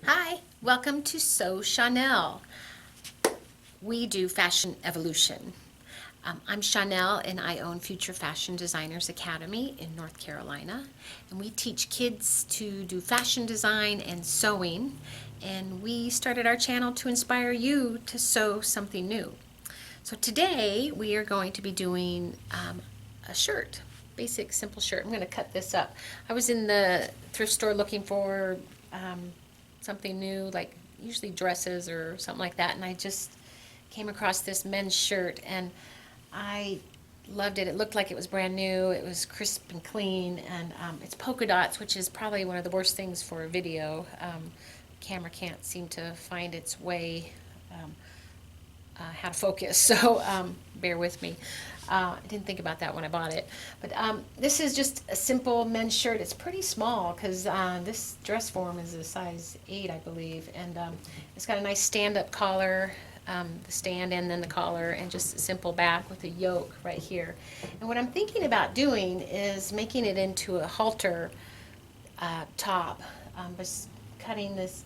Hi, welcome to Sew Chanel. We do fashion evolution. I'm Chanel and I own Future Fashion Designers Academy in North Carolina. And we teach kids to do fashion design and sewing. And we started our channel to inspire you to sew something new. So today we are going to be doing a shirt, basic simple shirt. I'm going to cut this up. I was in the thrift store looking for something new, like usually dresses or something like that, and I just came across this men's shirt and I loved it. It looked like it was brand new. It was crisp and clean, and it's polka dots, which is probably one of the worst things for a video. Camera can't seem to find its way how to focus, so bear with me. I didn't think about that when I bought it. But this is just a simple men's shirt. It's pretty small because this dress form is a size 8, I believe. And it's got a nice stand-up collar, the stand and then the collar, and just a simple back with a yoke right here. And what I'm thinking about doing is making it into a halter top. Just cutting this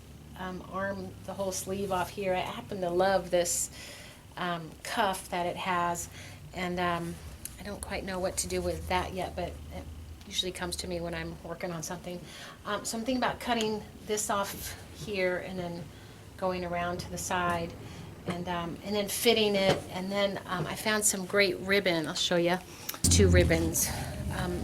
arm, the whole sleeve off here. I happen to love this cuff that it has, and I don't quite know what to do with that yet, but it usually comes to me when I'm working on something. So I'm thinking about cutting this off here and then going around to the side and then fitting it, and then I found some great ribbon. I'll show you. 2 ribbons.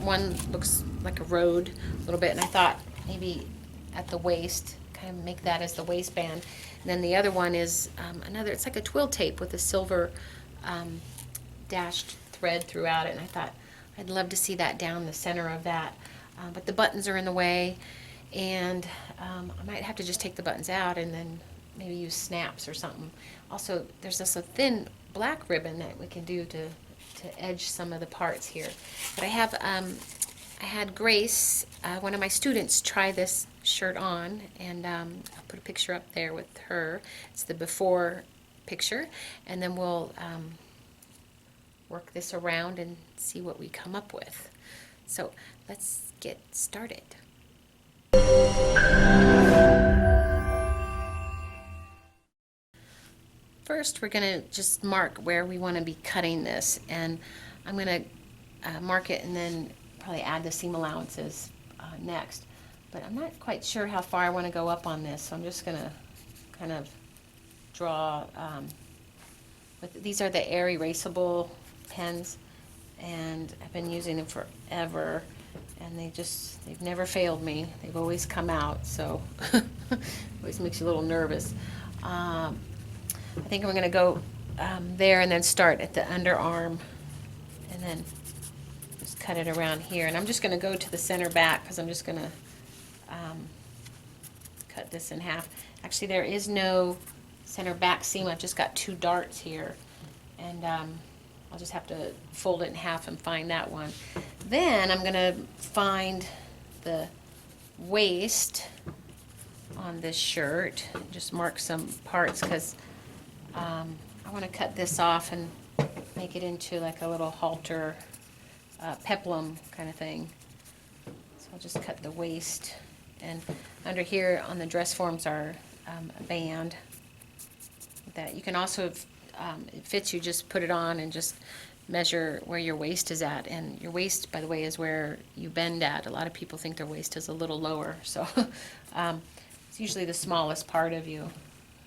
One looks like a road a little bit, and I thought maybe at the waist, kind of make that as the waistband. And then the other one is another, it's like a twill tape with a silver dashed thread throughout it, and I thought I'd love to see that down the center of that. But the buttons are in the way, and I might have to just take the buttons out and then maybe use snaps or something. Also, there's this a thin black ribbon that we can do to edge some of the parts here. But I had Grace, one of my students, try this shirt on, and I'll put a picture up there with her. It's the before picture, and then we'll work this around and see what we come up with. So let's get started. First, we're going to just mark where we want to be cutting this, and I'm going to mark it and then probably add the seam allowances next. But I'm not quite sure how far I want to go up on this, so I'm just going to kind of draw. These are the air erasable pens, and I've been using them forever, and they've never failed me. They've always come out, so always makes you a little nervous. I think I'm going to go there and then start at the underarm and then just cut it around here. And I'm just going to go to the center back because I'm just going to cut this in half. Actually, there is no center back seam. I've just got 2 darts here, and I'll just have to fold it in half and find that one. Then I'm going to find the waist on this shirt, just mark some parts because I want to cut this off and make it into like a little halter peplum kind of thing. So I'll just cut the waist, and under here on the dress forms are a band that you can also, if it fits you, just put it on and just measure where your waist is at. And your waist, by the way, is where you bend at. A lot of people think their waist is a little lower, so it's usually the smallest part of you.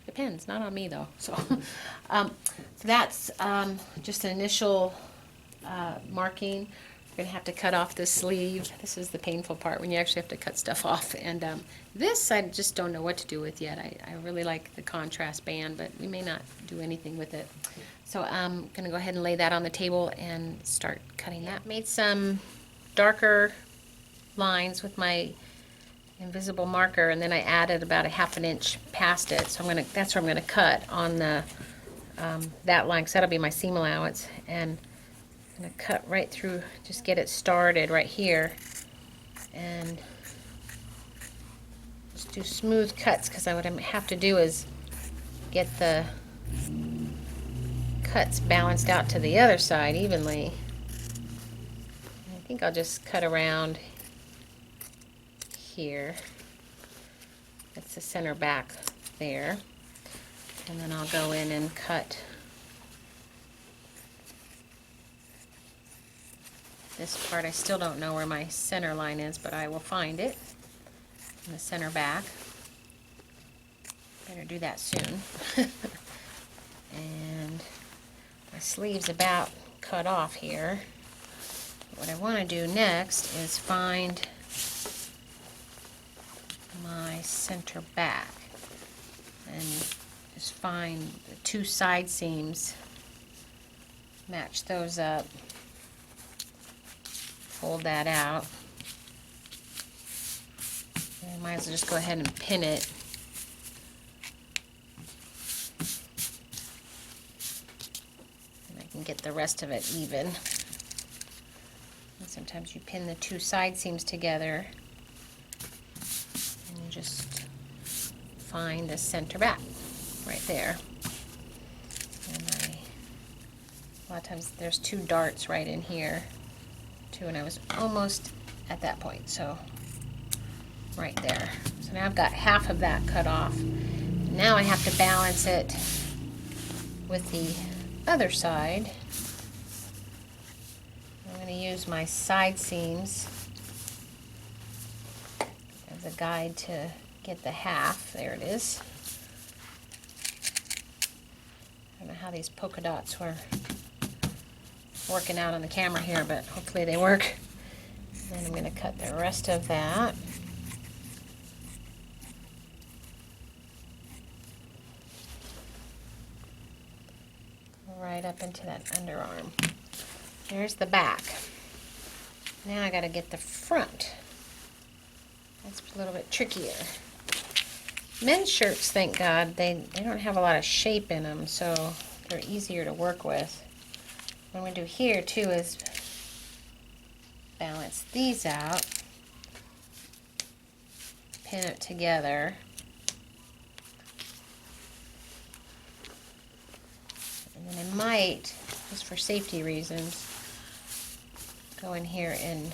Depends, not on me though. So, so that's just an initial marking. You're gonna have to cut off the sleeve. This is the painful part when you actually have to cut stuff off. And this I just don't know what to do with yet. I really like the contrast band, but we may not do anything with it. So I'm gonna go ahead and lay that on the table and start cutting that. Made some darker lines with my invisible marker, and then I added about a 1/2 inch past it. So that's where I'm gonna cut on the that line, because that'll be my seam allowance. And I'm gonna cut right through, just get it started right here, and just do smooth cuts, because what I have to do is get the cuts balanced out to the other side evenly. I think I'll just cut around here. That's the center back there. And then I'll go in and cut this part. I still don't know where my center line is, but I will find it in the center back. Better do that soon. And my sleeve's about cut off here. What I want to do next is find my center back and just find the two side seams, match those up, fold that out. And I might as well just go ahead and pin it. And I can get the rest of it even. And sometimes you pin the two side seams together and you just find the center back right there. And a lot of times there's two darts right in here too, and I was almost at that point, so right there. So now I've got half of that cut off. Now I have to balance it with the other side. I'm going to use my side seams as a guide to get the half. There it is. I don't know how these polka dots were working out on the camera here, but hopefully they work. Then I'm going to cut the rest of that. Right up into that underarm. There's the back. Now I got to get the front. That's a little bit trickier. Men's shirts, thank God, they don't have a lot of shape in them, so they're easier to work with. What I'm going to do here too is balance these out, pin it together, and then I might, just for safety reasons, go in here and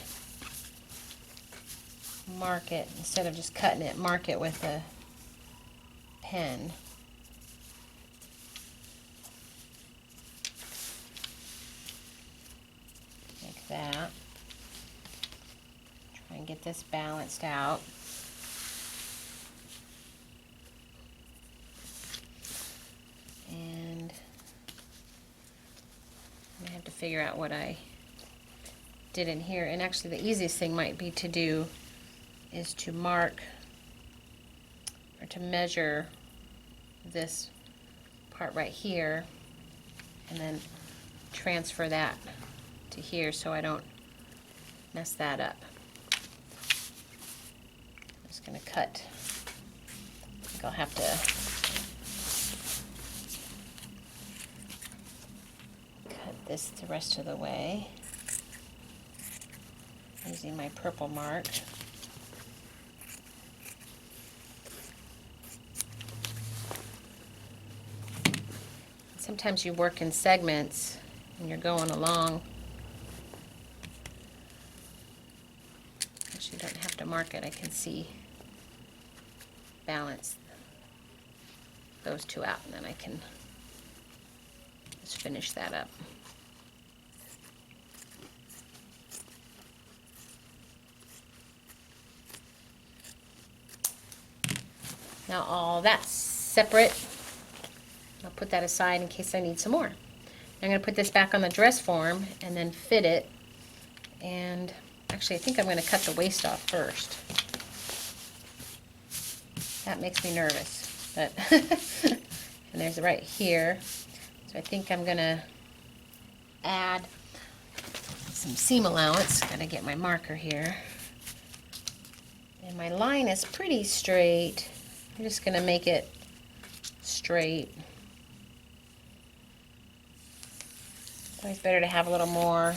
mark it, instead of just cutting it, mark it with a pen. Like that. Try and get this balanced out. And I have to figure out what I did in here. And actually the easiest thing might be to do is to mark or to measure this part right here and then transfer that to here so I don't mess that up. I'm just going to cut. I think I'll have to cut this the rest of the way using my purple mark. Sometimes you work in segments and you're going along. Actually, you don't have to mark it. I can see, balance those two out, and then I can just finish that up. Now all that's separate. I'll put that aside in case I need some more. I'm going to put this back on the dress form and then fit it. And actually I think I'm going to cut the waist off first. That makes me nervous. But and there's right here. So I think I'm going to add some seam allowance. Got to get my marker here. And my line is pretty straight. I'm just going to make it straight. It's always better to have a little more,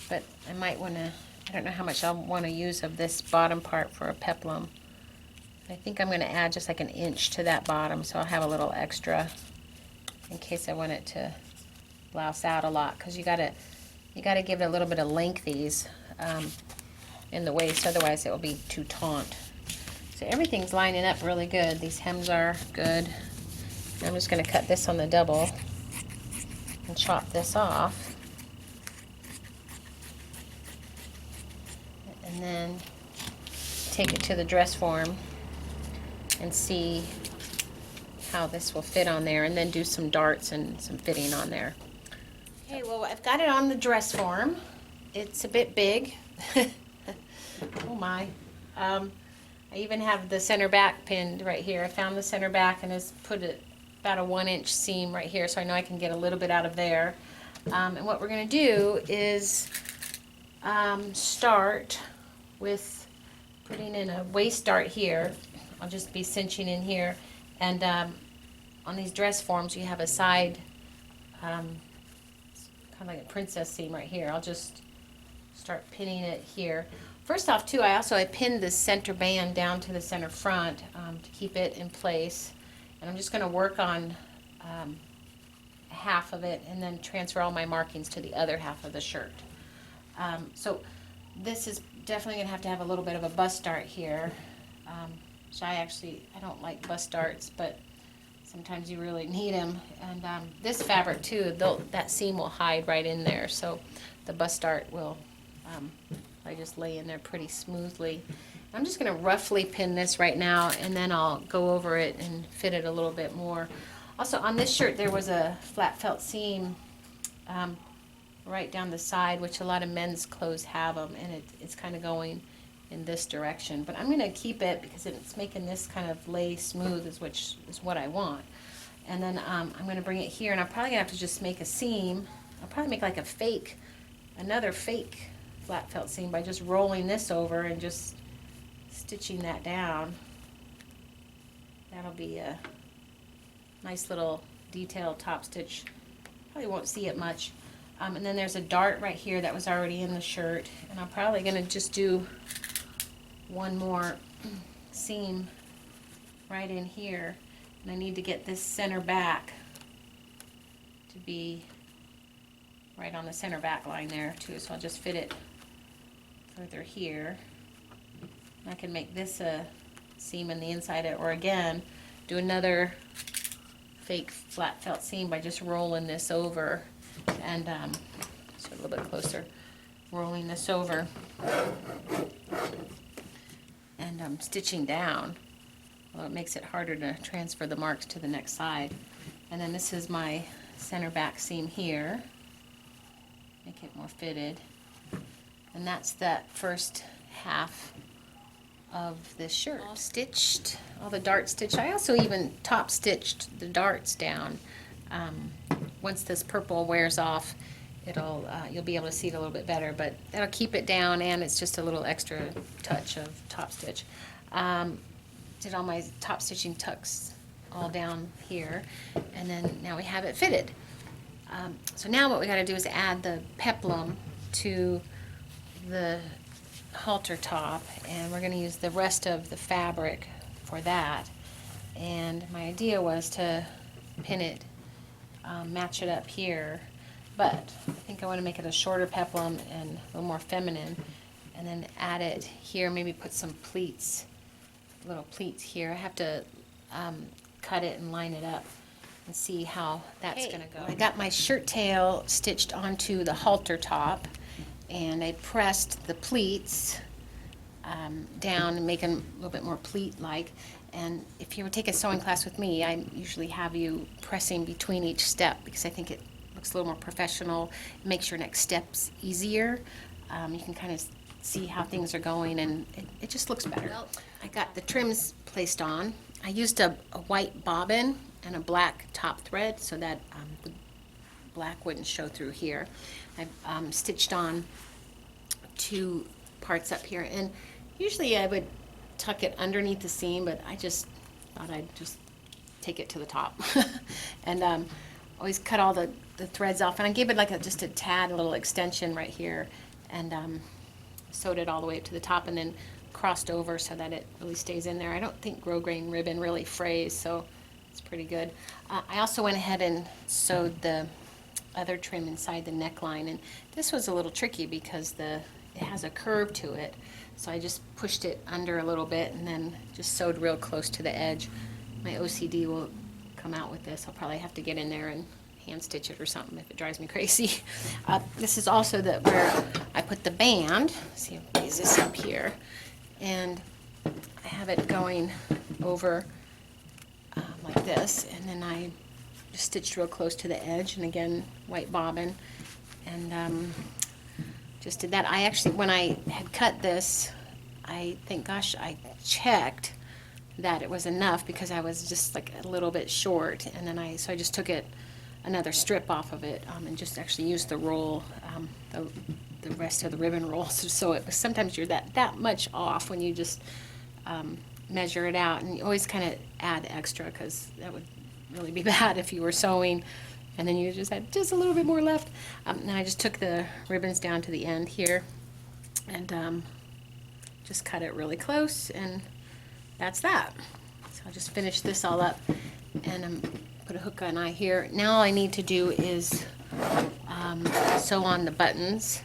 but I might want to, I don't know how much I'll want to use of this bottom part for a peplum. I think I'm going to add just like an inch to that bottom, so I'll have a little extra in case I want it to blouse out a lot, because you gotta give it a little bit of lengthies. in the waist, otherwise it will be too taut. So everything's lining up really good. These hems are good. I'm just going to cut this on the double and chop this off. And then take it to the dress form and see how this will fit on there, and then do some darts and some fitting on there. Okay, well, I've got it on the dress form. It's a bit big. Oh my. I even have the center back pinned right here. I found the center back and has put it about a 1-inch seam right here, so I know I can get a little bit out of there. And what we're going to do is start with putting in a waist dart here. I'll just be cinching in here, and on these dress forms you have a side kind of like a princess seam right here. I'll just start pinning it here. First off too, I pinned the center band down to the center front to keep it in place, and I'm just going to work on half of it and then transfer all my markings to the other half of the shirt. So this is definitely going to have a little bit of a bust dart here. So I don't like bust darts, but sometimes you really need them. And this fabric too, that seam will hide right in there, so the bust dart will I just lay in there pretty smoothly. I'm just going to roughly pin this right now, and then I'll go over it and fit it a little bit more. Also, on this shirt there was a flat felt seam right down the side, which a lot of men's clothes have them, and it's kind of going in this direction. But I'm going to keep it because it's making this kind of lay smooth, which is what I want. And then I'm going to bring it here, and I'm probably going to have to just make a seam. I'll probably make like another fake flat felt seam by just rolling this over and just stitching that down. That'll be a nice little detailed top stitch. Probably won't see it much. And then there's a dart right here that was already in the shirt, and I'm probably going to just do one more seam right in here, and I need to get this center back to be right on the center back line there too, so I'll just fit it further here. And I can make this a seam in the inside, or again do another fake flat felt seam by just rolling this over, and so a little bit closer, rolling this over and stitching down. Well, it makes it harder to transfer the marks to the next side. And then this is my center back seam here. Make it more fitted. And that's that first half of this shirt. All stitched, all the darts stitched. I also even top stitched the darts down. Once this purple wears off, you'll be able to see it a little bit better, but that'll keep it down, and it's just a little extra touch of top stitch. Did all my top stitching tucks all down here, and then now we have it fitted. So now what we got to do is add the peplum to the halter top, and we're going to use the rest of the fabric for that. And my idea was to pin it, match it up here, but I think I want to make it a shorter peplum and a little more feminine, and then add it here, maybe put some pleats, little pleats here. I have to cut it and line it up and see how that's going to go. I got my shirt tail stitched onto the halter top, and I pressed the pleats down and make them a little bit more pleat-like. And if you ever take a sewing class with me, I usually have you pressing between each step because I think it looks a little more professional. It makes your next steps easier. You can kind of see how things are going, and it just looks better. Well, I got the trims placed on. I used a white bobbin and a black top thread so that the black wouldn't show through here. I stitched on 2 parts up here, and usually I would tuck it underneath the seam, but I just thought I'd just take it to the top. And always cut all the threads off, and I gave it like just a tad, a little extension right here, and sewed it all the way up to the top, and then crossed over so that it really stays in there. I don't think grosgrain ribbon really frays, so it's pretty good. I also went ahead and sewed the other trim inside the neckline, and this was a little tricky because it has a curve to it. So I just pushed it under a little bit and then just sewed real close to the edge. My OCD will come out with this. I'll probably have to get in there and hand stitch it or something if it drives me crazy. This is also where I put the band. Let's see, I'll raise this up here. And I have it going over like this, and then I just stitched real close to the edge, and again, white bobbin, and just did that. I actually, when I had cut this, I think, gosh, I checked that it was enough because I was just like a little bit short, and then so I just took another strip off of it, and just actually used the roll, the rest of the ribbon roll. So it was, sometimes you're that much off when you just measure it out, and you always kind of add extra because that would really be bad if you were sewing and then you just had just a little bit more left. And I just took the ribbons down to the end here and just cut it really close, and that's that. So I'll just finish this all up and put a hook on eye here. Now all I need to do is sew on the buttons,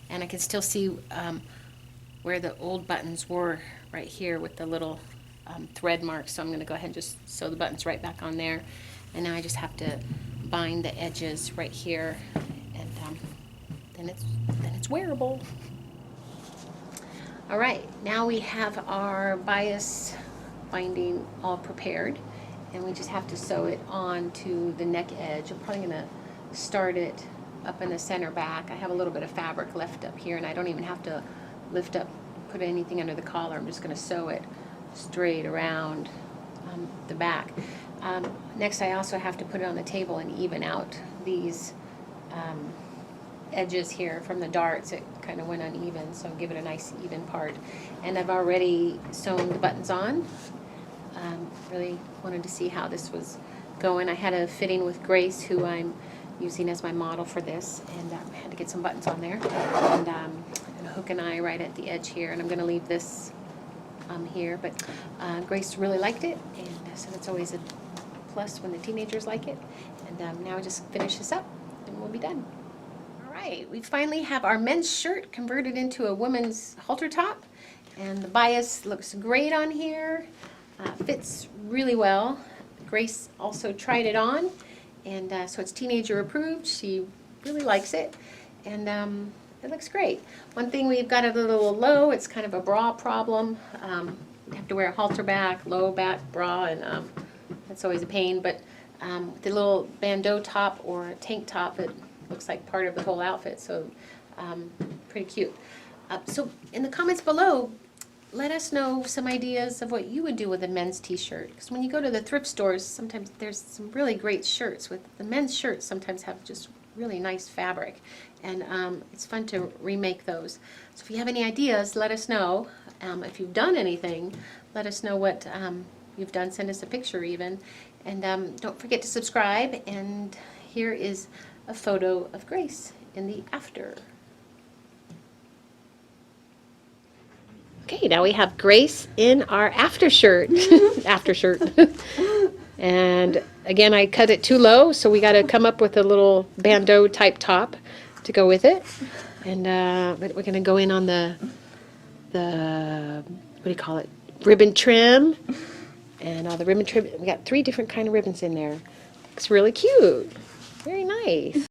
and I can still see where the old buttons were right here with the little thread marks. So I'm going to go ahead and just sew the buttons right back on there. And now I just have to bind the edges right here, and then it's wearable. All right, now we have our bias binding all prepared, and we just have to sew it on to the neck edge. I'm probably going to start it up in the center back. I have a little bit of fabric left up here, and I don't even have to lift up, put anything under the collar. I'm just going to sew it straight around the back. Next, I also have to put it on the table and even out these edges here from the darts. It kind of went uneven, so give it a nice even part. And I've already sewn the buttons on. Really wanted to see how this was going. I had a fitting with Grace, who I'm using as my model for this, and I had to get some buttons on there. And a hook and eye right at the edge here, and I'm going to leave this here, but Grace really liked it, and so that's always a plus when the teenagers like it. And now I just finish this up and we'll be done. All right, we finally have our men's shirt converted into a woman's halter top, and the bias looks great on here. Fits really well. Grace also tried it on, and so it's teenager approved. She really likes it, and it looks great. One thing, we've got it a little low. It's kind of a bra problem. You have to wear a halter back, low back bra, and that's always a pain. But the little bandeau top or a tank top, it looks like part of the whole outfit. So pretty cute. So in the comments below, let us know some ideas of what you would do with a men's t-shirt. Because when you go to the thrift stores, sometimes there's some really great shirts. With the men's shirts, sometimes have just really nice fabric, and it's fun to remake those. So if you have any ideas, let us know. If you've done anything, let us know what you've done. Send us a picture even, and don't forget to subscribe. And here is a photo of Grace in the after. Okay, now we have Grace in our after shirt. After shirt. And again, I cut it too low, so we got to come up with a little bandeau type top to go with it. And but we're going to go in on the what do you call it? Ribbon trim. And the ribbon trim, we got 3 different kind of ribbons in there. Looks really cute. Very nice.